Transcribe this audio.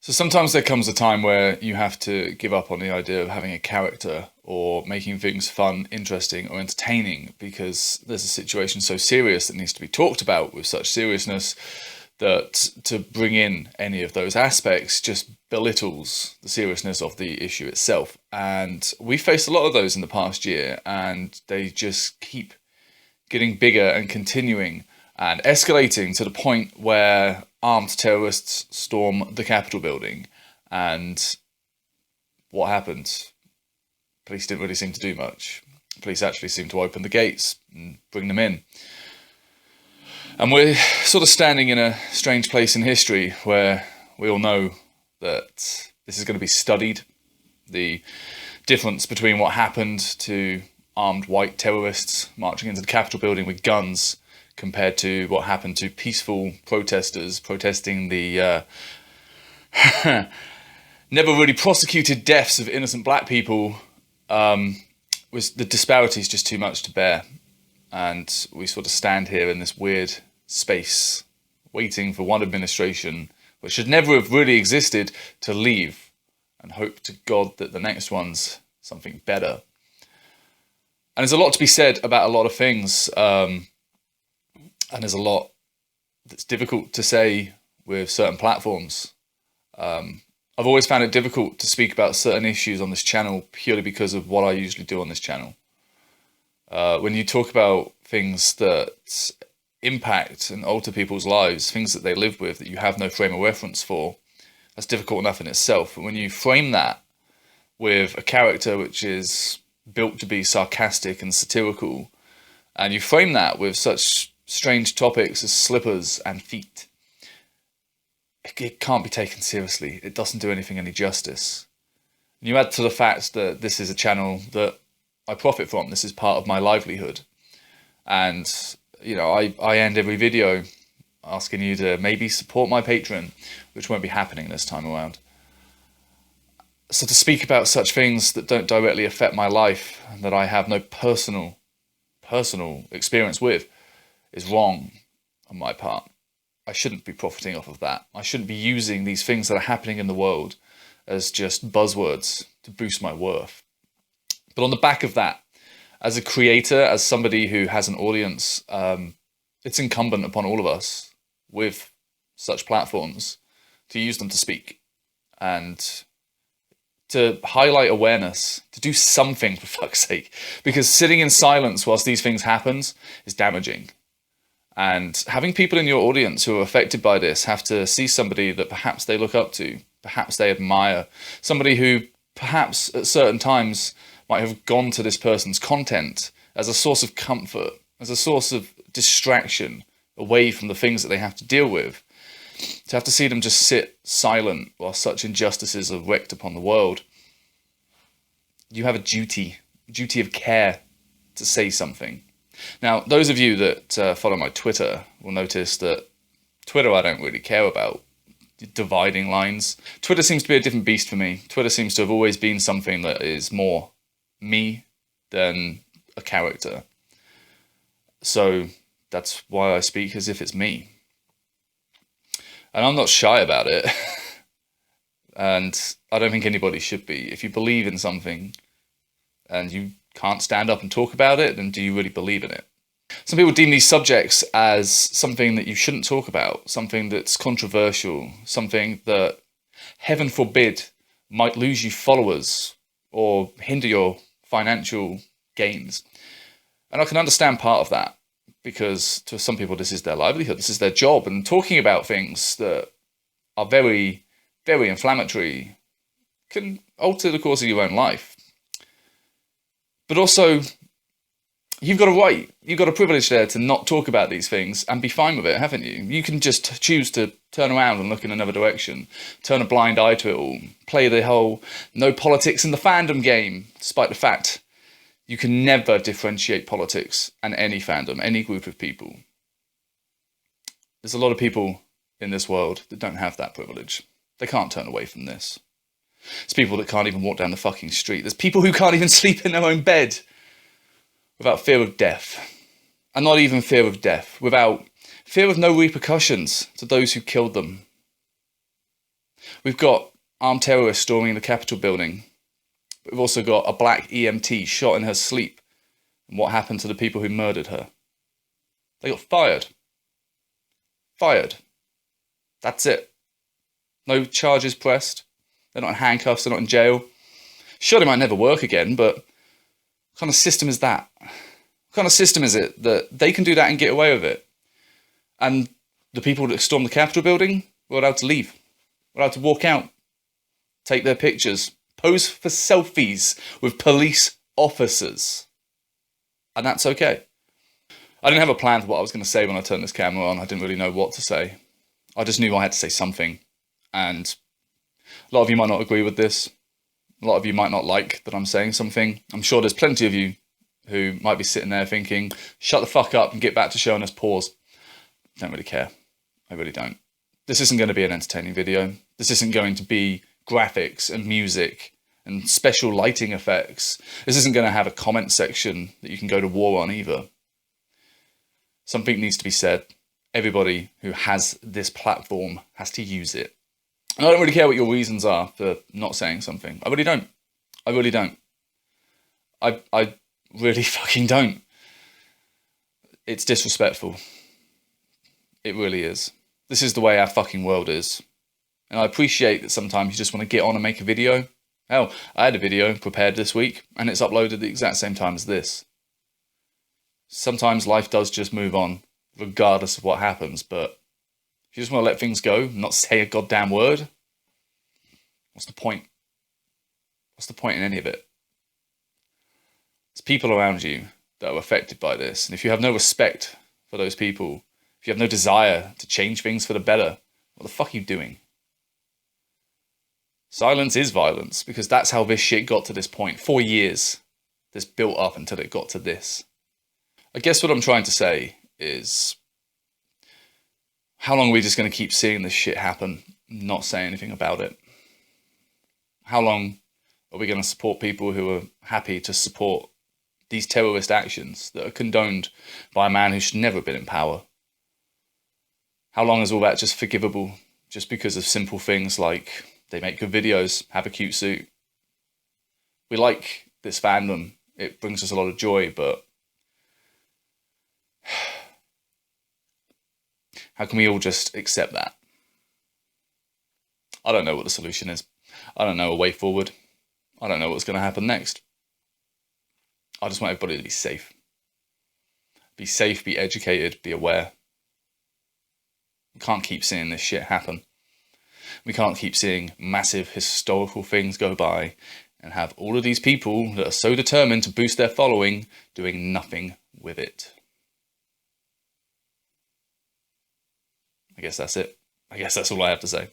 So sometimes there comes a time where you have to give up on the idea of having a character or making things fun, interesting, or entertaining because there's a situation so serious that needs to be talked about with such seriousness that to bring in any of those aspects just belittles the seriousness of the issue itself. And we faced a lot of those in the past year, and they just keep getting bigger and continuing and escalating to the point where armed terrorists storm the Capitol building. And what happened? Police didn't really seem to do much. Police actually seemed to open the gates and bring them in. And we're sort of standing in a strange place in history where we all know that this is going to be studied. The difference between what happened to armed white terrorists marching into the Capitol building with guns compared to what happened to peaceful protesters protesting the never really prosecuted deaths of innocent black people, was the disparity is just too much to bear. And we sort of stand here in this weird space, waiting for one administration, which should never have really existed, to leave, and hope to God that the next one's something better. And there's a lot to be said about a lot of things, and there's a lot that's difficult to say with certain platforms. I've always found it difficult to speak about certain issues on this channel purely because of what I usually do on this channel. When you talk about things that impact and alter people's lives, things that they live with that you have no frame of reference for, that's difficult enough in itself. But when you frame that with a character which is built to be sarcastic and satirical, and you frame that with such strange topics as slippers and feet, it can't be taken seriously. It doesn't do anything any justice. And you add to the fact that this is a channel that I profit from. This is part of my livelihood. And, you know, I end every video asking you to maybe support my Patreon, which won't be happening this time around. So to speak about such things that don't directly affect my life, and that I have no personal experience with, is wrong on my part. I shouldn't be profiting off of that. I shouldn't be using these things that are happening in the world as just buzzwords to boost my worth. But on the back of that, as a creator, as somebody who has an audience, it's incumbent upon all of us with such platforms to use them to speak and to highlight awareness, to do something for fuck's sake. Because sitting in silence whilst these things happen is damaging. And having people in your audience who are affected by this have to see somebody that perhaps they look up to, perhaps they admire, somebody who perhaps at certain times might have gone to this person's content as a source of comfort, as a source of distraction away from the things that they have to deal with. To have to see them just sit silent while such injustices are wreaked upon the world. You have a duty of care to say something. Now, those of you that follow my Twitter will notice that Twitter I don't really care about. Dividing lines. Twitter seems to be a different beast for me. Twitter seems to have always been something that is more me than a character. So that's why I speak as if it's me. And I'm not shy about it. And I don't think anybody should be. If you believe in something and you can't stand up and talk about it, then do you really believe in it? Some people deem these subjects as something that you shouldn't talk about, something that's controversial, something that, heaven forbid, might lose you followers or hinder your financial gains. And I can understand part of that, because to some people this is their livelihood, this is their job, and talking about things that are very, very inflammatory can alter the course of your own life. But also, you've got a right, you've got a privilege there to not talk about these things and be fine with it, haven't you? You can just choose to turn around and look in another direction, turn a blind eye to it all, play the whole no politics in the fandom game, despite the fact you can never differentiate politics and any fandom, any group of people. There's a lot of people in this world that don't have that privilege. They can't turn away from this. There's people that can't even walk down the fucking street. There's people who can't even sleep in their own bed without fear of death. And not even fear of death, without fear of no repercussions to those who killed them. We've got armed terrorists storming the Capitol building. But we've also got a black EMT shot in her sleep. And what happened to the people who murdered her? They got fired. Fired. That's it. No charges pressed. They're not in handcuffs. They're not in jail. Sure, they might never work again, but what kind of system is that? What kind of system is it that they can do that and get away with it? And the people that stormed the Capitol building were allowed to leave. Were allowed to walk out, take their pictures, pose for selfies with police officers. And that's okay. I didn't have a plan for what I was going to say when I turned this camera on. I didn't really know what to say. I just knew I had to say something. And a lot of you might not agree with this. A lot of you might not like that I'm saying something. I'm sure there's plenty of you who might be sitting there thinking, shut the fuck up and get back to showing us paws. Don't really care. I really don't. This isn't going to be an entertaining video. This isn't going to be graphics and music and special lighting effects. This isn't going to have a comment section that you can go to war on either. Something needs to be said. Everybody who has this platform has to use it. And I don't really care what your reasons are for not saying something. I really don't. I really don't. I really fucking don't. It's disrespectful. It really is. This is the way our fucking world is. And I appreciate that sometimes you just want to get on and make a video. Hell, I had a video prepared this week and it's uploaded at the exact same time as this. Sometimes life does just move on, regardless of what happens, but if you just want to let things go and not say a goddamn word, what's the point? What's the point in any of it? There's people around you that are affected by this, and if you have no respect for those people, if you have no desire to change things for the better, what the fuck are you doing? Silence is violence, because that's how this shit got to this point. 4 years this built up until it got to this. I guess what I'm trying to say is, how long are we just going to keep seeing this shit happen, not say anything about it? How long are we going to support people who are happy to support these terrorist actions that are condoned by a man who should never have been in power? How long is all that just forgivable, just because of simple things like they make good videos, have a cute suit? We like this fandom. It brings us a lot of joy, but how can we all just accept that? I don't know what the solution is. I don't know a way forward. I don't know what's going to happen next. I just want everybody to be safe. Be safe, be educated, be aware. We can't keep seeing this shit happen. We can't keep seeing massive historical things go by and have all of these people that are so determined to boost their following doing nothing with it. I guess that's it. I guess that's all I have to say.